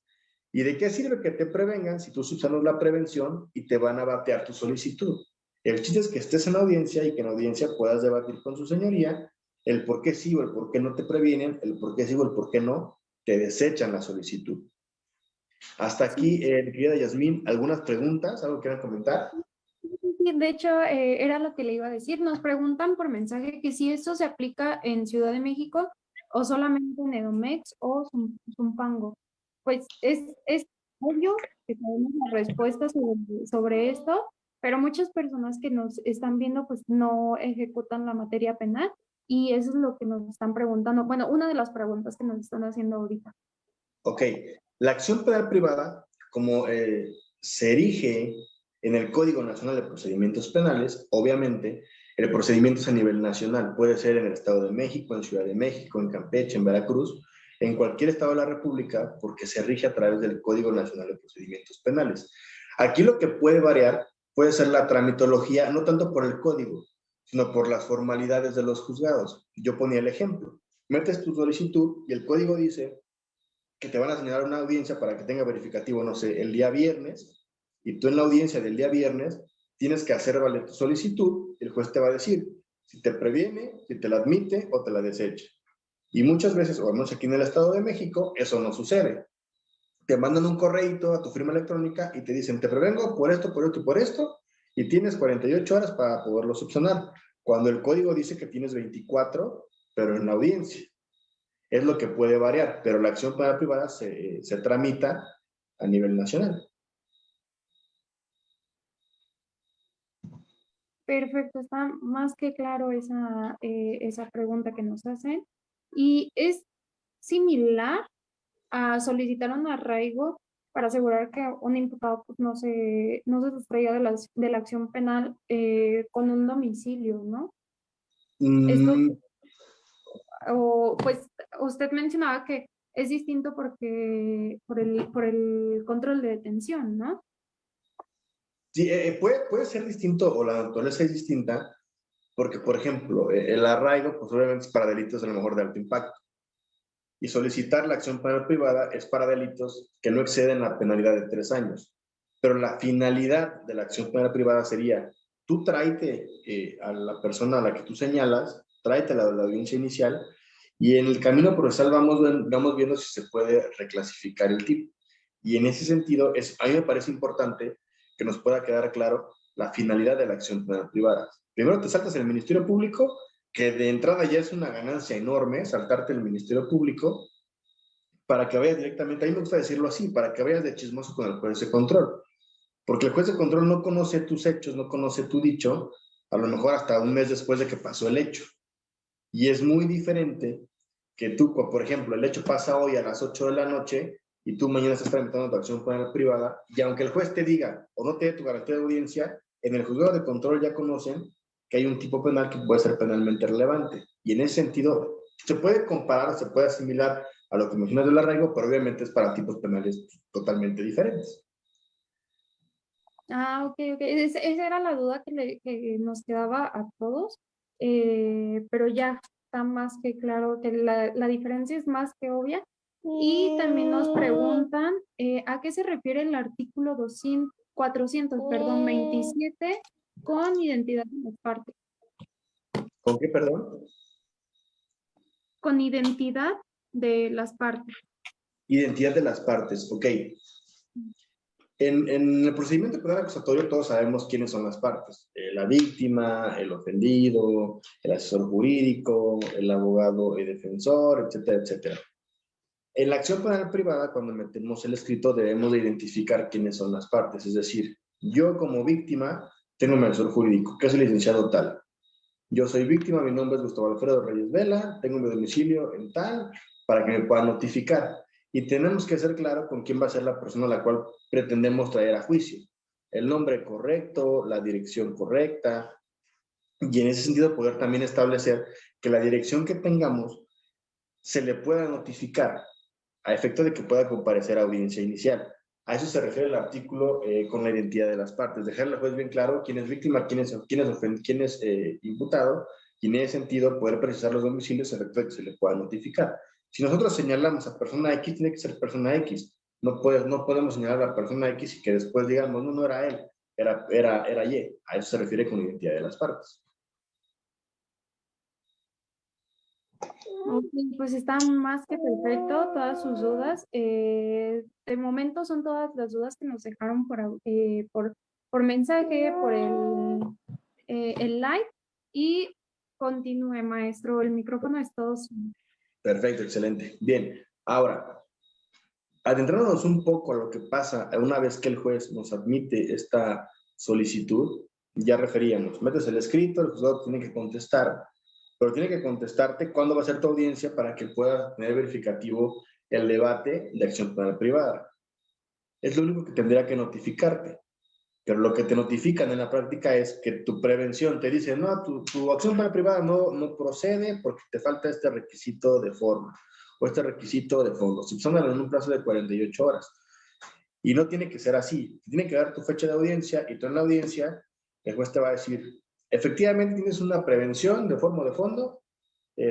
¿Y de qué sirve que te prevengan si tú subsanas la prevención y te van a batear tu solicitud? El chiste es que estés en audiencia y que en audiencia puedas debatir con su señoría el por qué sí o el por qué no te previenen, el por qué sí o el por qué no te desechan la solicitud. Hasta aquí, mi querida Yasmín, ¿algunas preguntas? ¿Algo que quieran comentar? Sí, de hecho, era lo que le iba a decir. Nos preguntan por mensaje que si esto se aplica en Ciudad de México o solamente en Edomex o Zumpango. Pues es obvio que sabemos la respuesta sobre esto, pero muchas personas que nos están viendo pues no ejecutan la materia penal y eso es lo que nos están preguntando. Bueno, una de las preguntas que nos están haciendo ahorita. Ok, la acción penal privada, como se erige en el Código Nacional de Procedimientos Penales, obviamente el procedimiento es a nivel nacional, puede ser en el Estado de México, en Ciudad de México, en Campeche, en Veracruz, en cualquier estado de la República, porque se rige a través del Código Nacional de Procedimientos Penales. Aquí lo que puede variar puede ser la tramitología, no tanto por el código, sino por las formalidades de los juzgados. Yo ponía el ejemplo, metes tu solicitud y el código dice que te van a señalar una audiencia para que tenga verificativo, no sé, el día viernes, y tú en la audiencia del día viernes tienes que hacer valer tu solicitud, el juez te va a decir si te previene, si te la admite o te la desecha. Y muchas veces, o al menos aquí en el Estado de México, eso no sucede. Te mandan un correíto a tu firma electrónica y te dicen, te prevengo por esto, por esto y por esto, y tienes 48 horas para poderlo subsanar, cuando el código dice que tienes 24, pero en la audiencia. Es lo que puede variar, pero la acción penal privada se tramita a nivel nacional. Perfecto, está más que claro esa pregunta que nos hacen. Y es similar a solicitar un arraigo para asegurar que un imputado pues, no se sustraiga de la acción penal con un domicilio, ¿no? Esto, Mm, o pues usted mencionaba que es distinto porque por el control de detención, ¿no? Sí, puede ser distinto o la naturaleza es distinta porque, por ejemplo, el arraigo, pues obviamente es para delitos a lo mejor de alto impacto. Y solicitar la acción penal privada es para delitos que no exceden la penalidad de 3 años. Pero la finalidad de la acción penal privada sería, tú tráete a la persona a la que tú señalas, tráete a la audiencia inicial, y en el camino procesal vamos viendo si se puede reclasificar el tipo. Y en ese sentido, a mí me parece importante que nos pueda quedar claro la finalidad de la acción penal privada. Primero te saltas el Ministerio Público, que de entrada ya es una ganancia enorme saltarte el Ministerio Público, para que vayas directamente, a mí me gusta decirlo así, para que vayas de chismoso con el juez de control. Porque el juez de control no conoce tus hechos, no conoce tu dicho, a lo mejor hasta un mes después de que pasó el hecho. Y es muy diferente que tú, por ejemplo, el hecho pasa hoy a las 8 de la noche y tú mañana estás tramitando tu acción penal privada, y aunque el juez te diga o no te dé tu garantía de audiencia, en el juzgado de control ya conocen que hay un tipo penal que puede ser penalmente relevante. Y en ese sentido, se puede comparar, se puede asimilar a lo que mencionas del arraigo, pero obviamente es para tipos penales totalmente diferentes. Ah, ok, ok. Esa era la duda que nos quedaba a todos, pero ya está más que claro que la diferencia es más que obvia. Y también nos preguntan a qué se refiere el artículo 400, perdón, 27 con identidad de las partes. ¿Con qué, perdón? Con identidad de las partes. Identidad de las partes, ok. En el procedimiento penal acusatorio todos sabemos quiénes son las partes. La víctima, el ofendido, el asesor jurídico, el abogado y defensor, etcétera, etcétera. En la acción penal privada, cuando metemos el escrito, debemos de identificar quiénes son las partes. Es decir, yo como víctima tengo un asesor jurídico, que es el licenciado tal. Yo soy víctima, mi nombre es Gustavo Alfredo Reyes Vela, tengo mi domicilio en tal, para que me puedan notificar. Y tenemos que ser claro con quién va a ser la persona a la cual pretendemos traer a juicio. El nombre correcto, la dirección correcta, y en ese sentido poder también establecer que la dirección que tengamos se le pueda notificar a efecto de que pueda comparecer a audiencia inicial. A eso se refiere el artículo con la identidad de las partes. Dejarle al juez bien claro quién es víctima, quién es imputado, y en ese sentido poder precisar los domicilios a efecto de que se le pueda notificar. Si nosotros señalamos a persona X, tiene que ser persona X. No podemos señalar a la persona X y que después digamos, no era él, era Y. A eso se refiere con identidad de las partes. Ok, pues está más que perfecto, todas sus dudas. De momento son todas las dudas que nos dejaron por mensaje, por el live. Y continúe, maestro, el micrófono es todo suyo. Perfecto, excelente. Bien, ahora, adentrándonos un poco a lo que pasa una vez que el juez nos admite esta solicitud, ya referíamos, metes el escrito, el juzgado tiene que contestar, pero tiene que contestarte cuándo va a ser tu audiencia para que puedas tener verificativo el debate de acción penal privada. Es lo único que tendría que notificarte, pero lo que te notifican en la práctica es que tu prevención te dice, no, tu acción penal privada no procede porque te falta este requisito de forma o este requisito de fondo. Subsánalo en un plazo de 48 horas. Y no tiene que ser así. Tiene que dar tu fecha de audiencia y tú en la audiencia, el juez te va a decir, efectivamente tienes una prevención de forma o de fondo,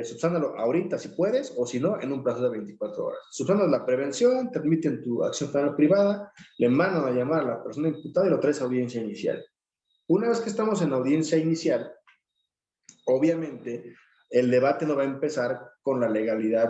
subsánalo ahorita si puedes, o si no, en un plazo de 24 horas. Subsanas la prevención, te admiten tu acción penal privada, le mandan a llamar a la persona imputada y lo traes a audiencia inicial. Una vez que estamos en audiencia inicial, obviamente, el debate no va a empezar con la legalidad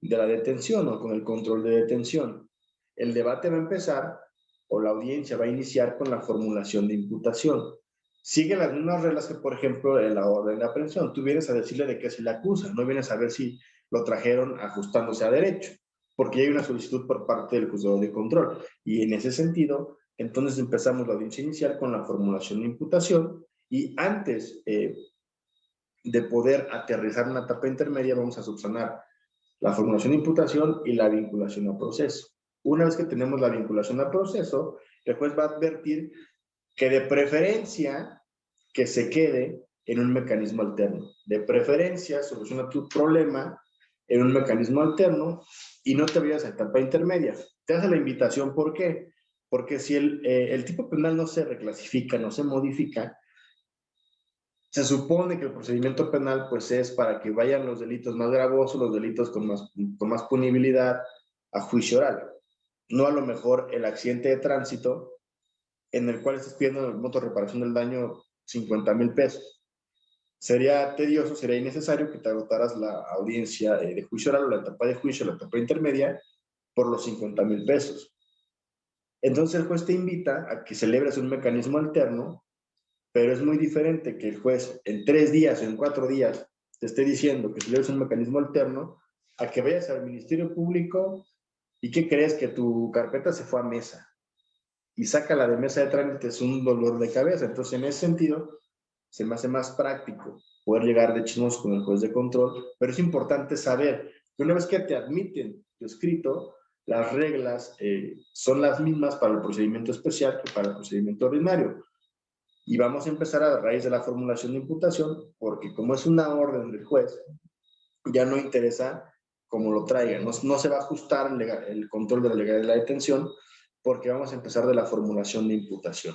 de la detención o con el control de detención. El debate va a empezar, o la audiencia va a iniciar con la formulación de imputación. Sigue las mismas reglas que, por ejemplo, en la orden de aprehensión. Tú vienes a decirle de qué se le acusa, no vienes a ver si lo trajeron ajustándose a derecho, porque hay una solicitud por parte del juzgado de control. Y en ese sentido, entonces empezamos la audiencia inicial con la formulación de imputación, y antes de poder aterrizar en una etapa intermedia, vamos a subsanar la formulación de imputación y la vinculación a proceso. Una vez que tenemos la vinculación a proceso, el juez va a advertir que de preferencia que se quede en un mecanismo alterno. De preferencia, soluciona tu problema en un mecanismo alterno y no te vayas a etapa intermedia. Te hace la invitación, ¿por qué? Porque si el tipo penal no se reclasifica, no se modifica, se supone que el procedimiento penal pues es para que vayan los delitos más gravosos, los delitos con más punibilidad a juicio oral. No a lo mejor el accidente de tránsito en el cual estás pidiendo en el monto de reparación del daño 50,000 pesos. Sería tedioso, sería innecesario que te agotaras la audiencia de juicio oral o la etapa de juicio, la etapa intermedia, por los 50,000 pesos. Entonces el juez te invita a que celebres un mecanismo alterno, pero es muy diferente que el juez en 3 días o en 4 días te esté diciendo que celebres un mecanismo alterno a que vayas al Ministerio Público y que crees que tu carpeta se fue a mesa y sácala de mesa de trámites, un dolor de cabeza. Entonces, en ese sentido, se me hace más práctico poder llegar de chismos con el juez de control, pero es importante saber que una vez que te admiten tu escrito, las reglas son las mismas para el procedimiento especial que para el procedimiento ordinario. Y vamos a empezar a raíz de la formulación de imputación, porque como es una orden del juez, ya no interesa cómo lo traigan, no se va a ajustar el control de la legalidad de la detención, porque vamos a empezar de la formulación de imputación.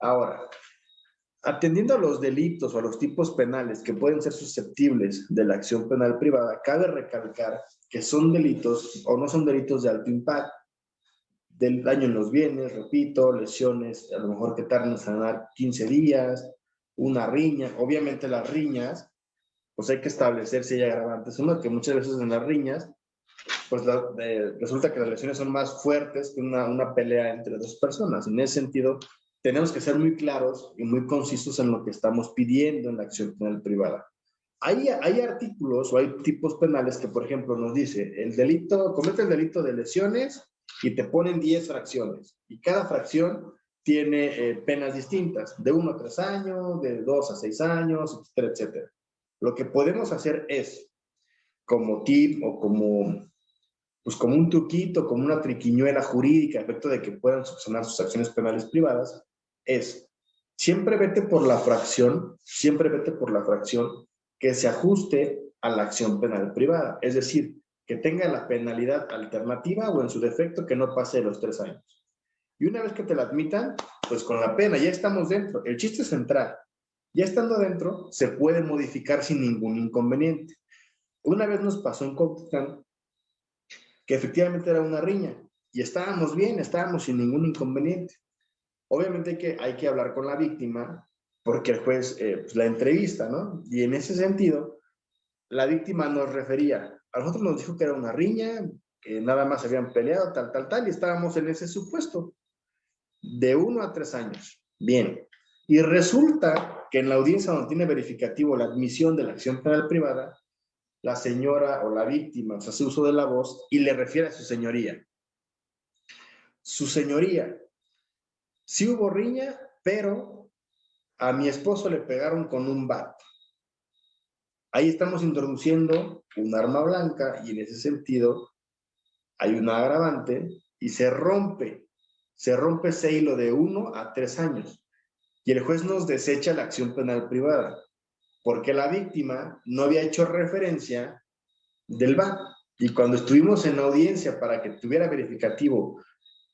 Ahora, atendiendo a los delitos o a los tipos penales que pueden ser susceptibles de la acción penal privada, cabe recalcar que son delitos o no son delitos de alto impacto, del daño en los bienes, repito, lesiones, a lo mejor que tarden en sanar 15 días, una riña. Obviamente las riñas, pues hay que establecer si hay agravantes o no, que muchas veces en las riñas, pues resulta que las lesiones son más fuertes que una pelea entre dos personas. En ese sentido, tenemos que ser muy claros y muy concisos en lo que estamos pidiendo en la acción penal privada. Hay artículos o hay tipos penales que, por ejemplo, nos dice, comete el delito de lesiones y te ponen 10 fracciones. Y cada fracción tiene penas distintas, de 1 a 3 años, de 2 a 6 años, etcétera, etcétera. Lo que podemos hacer es, como tip o como un truquito, como una triquiñuela jurídica, a efecto de que puedan subsanar sus acciones penales privadas, es siempre vete por la fracción que se ajuste a la acción penal privada. Es decir, que tenga la penalidad alternativa o en su defecto que no pase de los 3 años. Y una vez que te la admitan, pues con la pena ya estamos dentro. El chiste es entrar. Ya estando adentro, se puede modificar sin ningún inconveniente. Una vez nos pasó en Cuautitlán que efectivamente era una riña y estábamos bien, estábamos sin ningún inconveniente. Obviamente hay que hablar con la víctima porque el juez pues la entrevista, ¿no? Y en ese sentido, la víctima nos refería, a nosotros nos dijo que era una riña, que nada más habían peleado, tal, y estábamos en ese supuesto, de 1 a 3 años. Bien. Y resulta que en la audiencia donde tiene verificativo la admisión de la acción penal privada, la señora o la víctima hace uso de la voz y le refiere a su señoría. Su señoría, sí hubo riña, pero a mi esposo le pegaron con un bat. Ahí estamos introduciendo un arma blanca y en ese sentido hay una agravante y se rompe ese hilo de 1 a 3 años. Y el juez nos desecha la acción penal privada porque la víctima no había hecho referencia del VAT. Y cuando estuvimos en la audiencia para que tuviera verificativo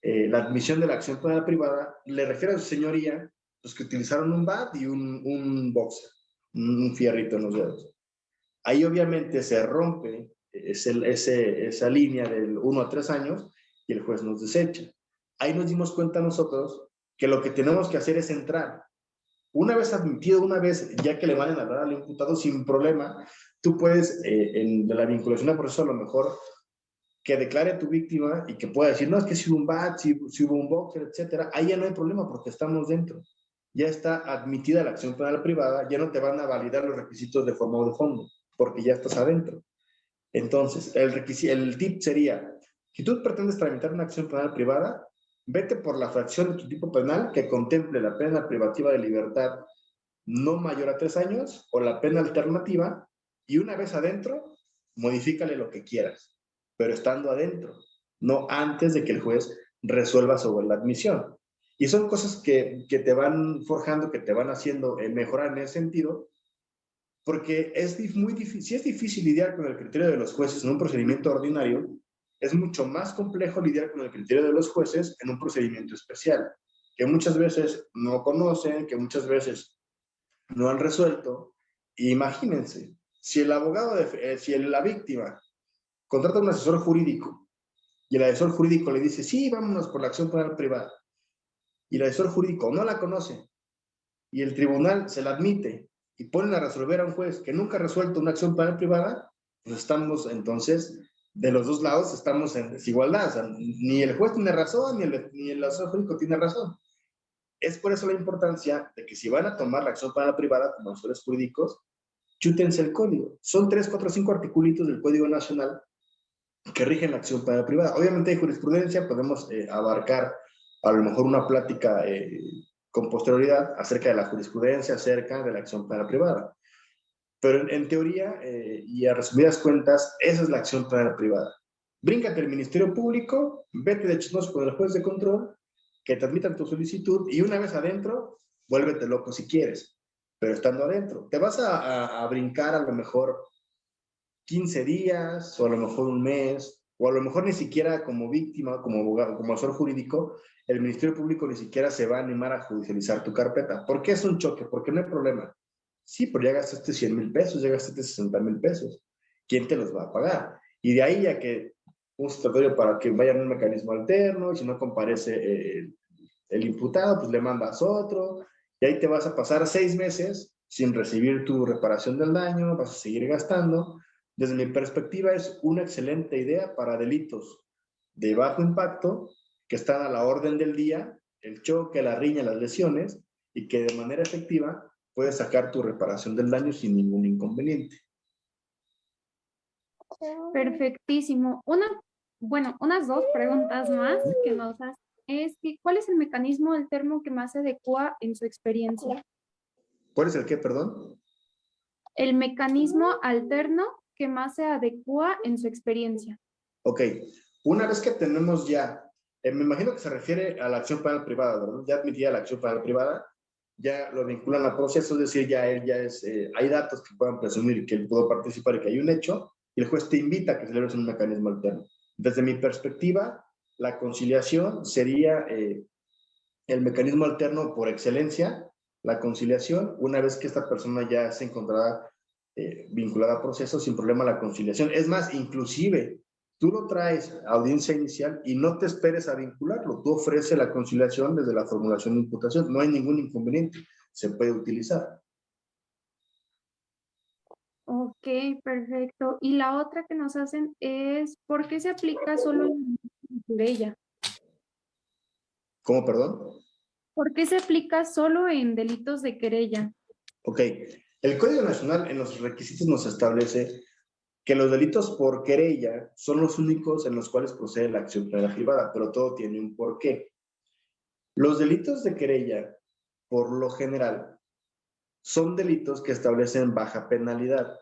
la admisión de la acción penal privada, le refiere a su señoría pues, que utilizaron un VAT y un boxer, un fierrito en los dedos. Ahí obviamente se rompe esa línea del 1 a 3 años y el juez nos desecha. Ahí nos dimos cuenta nosotros que lo que tenemos que hacer es entrar. Una vez admitido, una vez ya que le van a hablar al imputado sin problema, tú puedes, en la vinculación a proceso, a lo mejor que declare a tu víctima y que pueda decir, no, es que si hubo un bat, si hubo un boxer, etcétera, ahí ya no hay problema porque estamos dentro. Ya está admitida la acción penal privada, ya no te van a validar los requisitos de forma o de fondo, porque ya estás adentro. Entonces, el tip sería, si tú pretendes tramitar una acción penal privada, vete por la fracción de tu tipo penal que contemple la pena privativa de libertad no mayor a 3 años o la pena alternativa y una vez adentro, modifícale lo que quieras, pero estando adentro, no antes de que el juez resuelva sobre la admisión. Y son cosas que te van forjando, que te van haciendo mejorar en ese sentido porque muy difícil, si es difícil lidiar con el criterio de los jueces en un procedimiento ordinario, es mucho más complejo lidiar con el criterio de los jueces en un procedimiento especial, que muchas veces no conocen, que muchas veces no han resuelto. Imagínense, si el abogado, si la víctima contrata a un asesor jurídico y el asesor jurídico le dice, sí, vámonos por la acción penal privada, y el asesor jurídico no la conoce y el tribunal se la admite y ponen a resolver a un juez que nunca ha resuelto una acción penal privada, pues estamos entonces, de los dos lados estamos en desigualdad. O sea, ni el juez tiene razón, ni el asesor jurídico tiene razón. Es por eso la importancia de que si van a tomar la acción penal privada como asesores jurídicos, chútense el código. Son 3, 4, 5 articulitos del Código Nacional que rigen la acción penal privada. Obviamente hay jurisprudencia, podemos abarcar a lo mejor una plática con posterioridad acerca de la jurisprudencia, acerca de la acción penal privada. Pero en teoría y a resumidas cuentas, esa es la acción penal privada. Bríncate el Ministerio Público, vete de chismoso con el juez de control, que te admitan tu solicitud y una vez adentro, vuélvete loco si quieres. Pero estando adentro, te vas a brincar a lo mejor 15 días o a lo mejor un mes, o a lo mejor ni siquiera como víctima, como abogado, como asesor jurídico, el Ministerio Público ni siquiera se va a animar a judicializar tu carpeta. ¿Por qué es un choque? Porque no hay problema. Sí, pero ya gastaste 100,000 pesos, ya gastaste 60,000 pesos. ¿Quién te los va a pagar? Y de ahí ya que un citatorio para que vayan a un mecanismo alterno, y si no comparece el imputado, pues le mandas otro, y ahí te vas a pasar 6 meses sin recibir tu reparación del daño, vas a seguir gastando. Desde mi perspectiva es una excelente idea para delitos de bajo impacto que están a la orden del día, el choque, la riña, las lesiones, y que de manera efectiva puedes sacar tu reparación del daño sin ningún inconveniente. Perfectísimo. Unas dos preguntas más que nos hacen es que ¿cuál es el mecanismo alterno que más se adecua en su experiencia? ¿Cuál es el qué, perdón? El mecanismo alterno que más se adecua en su experiencia. Ok, una vez que tenemos ya, me imagino que se refiere a la acción penal privada, ¿verdad? Ya admitida la acción penal privada, ya lo vinculan a proceso, es decir, ya él ya es, hay datos que puedan presumir que él pudo participar y que hay un hecho, y el juez te invita a que celebres un mecanismo alterno. Desde mi perspectiva, la conciliación sería el mecanismo alterno por excelencia, la conciliación, una vez que esta persona ya se encontrará vinculada a proceso, sin problema la conciliación. Es más, inclusive, tú lo traes a audiencia inicial y no te esperes a vincularlo. Tú ofreces la conciliación desde la formulación de imputación. No hay ningún inconveniente. Se puede utilizar. Ok, perfecto. Y la otra que nos hacen es, ¿por qué se aplica solo en querella? ¿Cómo, perdón? ¿Por qué se aplica solo en delitos de querella? Ok. El Código Nacional en los requisitos nos establece que los delitos por querella son los únicos en los cuales procede la acción penal privada, pero todo tiene un porqué. Los delitos de querella, por lo general, son delitos que establecen baja penalidad,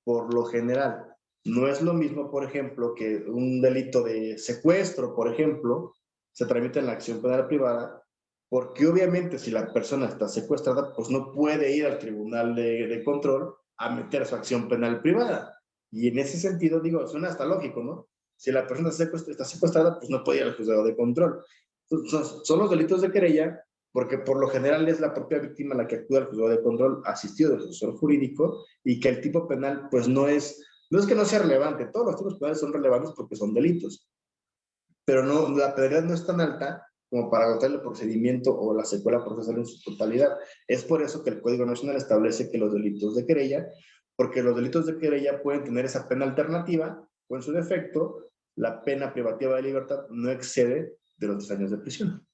por lo general. No es lo mismo, por ejemplo, que un delito de secuestro, por ejemplo, se tramita en la acción penal privada, porque obviamente si la persona está secuestrada, pues no puede ir al tribunal de control a meter su acción penal privada. Y en ese sentido, digo, suena hasta lógico, ¿no? Si la persona está secuestrada, pues no puede ir al juzgado de control. Entonces, son los delitos de querella porque por lo general es la propia víctima la que acude al juzgado de control asistido del asesor jurídico y que el tipo penal pues no es que no sea relevante, todos los tipos penales son relevantes porque son delitos, pero no, la penalidad no es tan alta como para agotar el procedimiento o la secuela procesal en su totalidad. Es por eso que el Código Nacional establece que los delitos de querella, porque los delitos de querella pueden tener esa pena alternativa o en su defecto, la pena privativa de libertad no excede de los 3 años de prisión.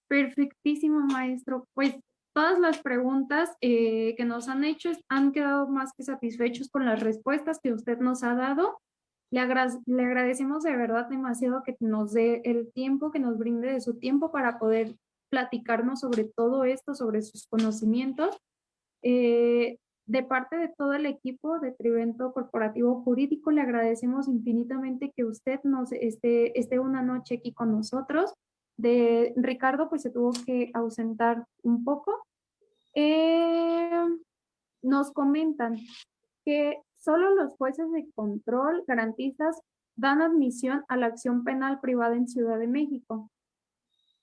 Perfectísimo, maestro. Pues todas las preguntas que nos han hecho han quedado más que satisfechos con las respuestas que usted nos ha dado. Le agradecemos de verdad demasiado que nos dé el tiempo, que nos brinde de su tiempo para poder platicarnos sobre todo esto, sobre sus conocimientos. De parte de todo el equipo de Trivento Corporativo Jurídico, le agradecemos infinitamente que usted nos esté una noche aquí con nosotros. De Ricardo, pues se tuvo que ausentar un poco. nos comentan que solo los jueces de control garantistas dan admisión a la acción penal privada en Ciudad de México.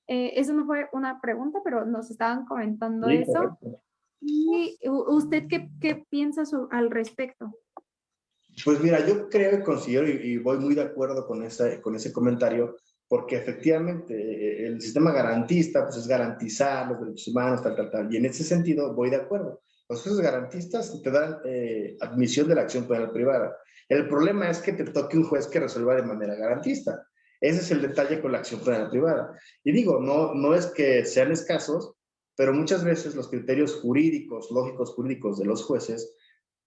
Eso no fue una pregunta, pero nos estaban comentando Sí, eso. correcto. ¿Y usted qué piensa al respecto? Pues mira, yo creo y considero y voy muy de acuerdo con ese comentario, porque efectivamente el sistema garantista pues es garantizar los derechos humanos, tal, tal, tal. Y en ese sentido voy de acuerdo. Los jueces garantistas te dan admisión de la acción penal privada. El problema es que te toque un juez que resuelva de manera garantista. Ese es el detalle con la acción penal privada. Y digo, no es que sean escasos, pero muchas veces los criterios jurídicos, lógicos jurídicos de los jueces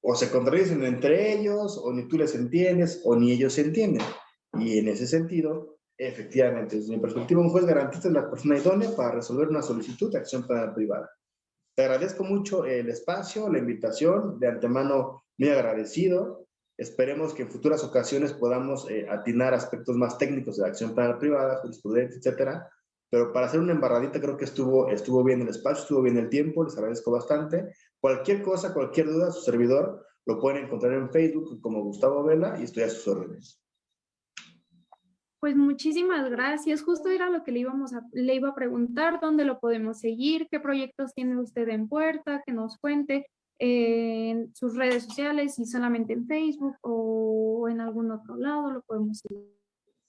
o se contradicen entre ellos, o ni tú les entiendes, o ni ellos se entienden. Y en ese sentido, efectivamente, desde mi perspectiva, un juez garantista es la persona idónea para resolver una solicitud de acción penal privada. Te agradezco mucho el espacio, la invitación, de antemano muy agradecido. Esperemos que en futuras ocasiones podamos atinar aspectos más técnicos de la acción penal privada, jurisprudencia, etcétera. Pero para hacer una embarradita creo que estuvo bien el espacio, estuvo bien el tiempo, les agradezco bastante. Cualquier cosa, cualquier duda, su servidor lo pueden encontrar en Facebook como Gustavo Vela y estoy a sus órdenes. Pues muchísimas gracias. Justo era lo que le iba a preguntar, dónde lo podemos seguir, qué proyectos tiene usted en puerta, que nos cuente en sus redes sociales, si solamente en Facebook o en algún otro lado lo podemos seguir.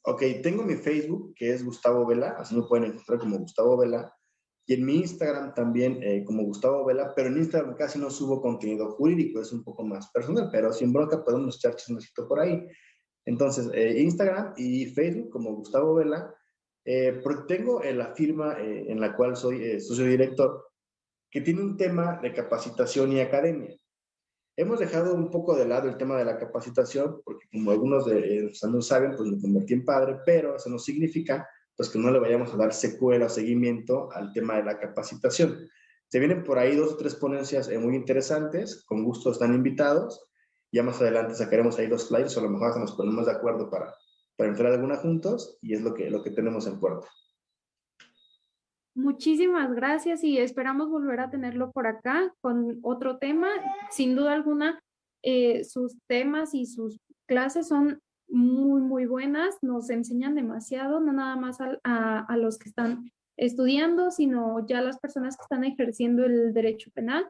Ok, tengo mi Facebook, que es Gustavo Vela, así me pueden encontrar como Gustavo Vela, y en mi Instagram también como Gustavo Vela, pero en Instagram casi no subo contenido jurídico, es un poco más personal, pero sin bronca podemos echar chismecito por ahí. Entonces, Instagram y Facebook como Gustavo Vela, porque tengo la firma en la cual soy socio director, que tiene un tema de capacitación y academia. Hemos dejado un poco de lado el tema de la capacitación, porque como algunos de los saben, pues me convertí en padre, pero eso no significa pues que no le vayamos a dar secuela o seguimiento al tema de la capacitación. Se vienen por ahí 2 o 3 ponencias muy interesantes, con gusto están invitados. Ya más adelante sacaremos ahí 2 flyers, o a lo mejor nos ponemos de acuerdo para entrar alguna juntos, y es lo que tenemos en puerta. Muchísimas gracias y esperamos volver a tenerlo por acá con otro tema. Sin duda alguna, sus temas y sus clases son muy, muy buenas, nos enseñan demasiado, no nada más a los que están estudiando, sino ya a las personas que están ejerciendo el derecho penal.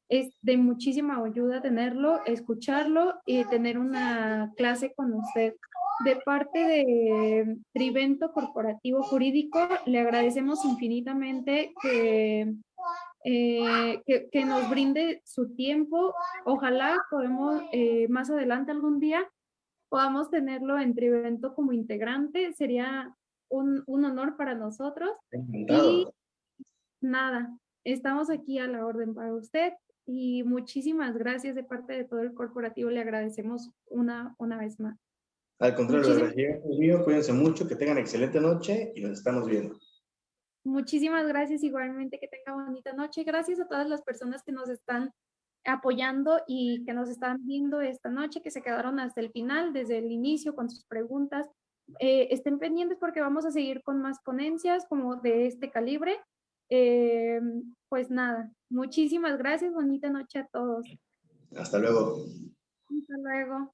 Es de muchísima ayuda tenerlo, escucharlo y tener una clase con usted. De parte de Trivento Corporativo Jurídico, le agradecemos infinitamente que nos brinde su tiempo. Ojalá podemos más adelante algún día podamos tenerlo en Trivento como integrante. Sería un honor para nosotros. Y Encantado. nada, estamos aquí a la orden para usted y muchísimas gracias de parte de todo el corporativo. Le agradecemos una vez más. Al contrario, el Muchísimas agradecimiento es mío, cuídense mucho, que tengan excelente noche y nos estamos viendo. Muchísimas gracias igualmente, que tenga bonita noche. Gracias a todas las personas que nos están apoyando y que nos están viendo esta noche, que se quedaron hasta el final, desde el inicio con sus preguntas. Estén pendientes porque vamos a seguir con más ponencias como de este calibre. Pues nada, muchísimas gracias, bonita noche a todos. Hasta luego. Hasta luego.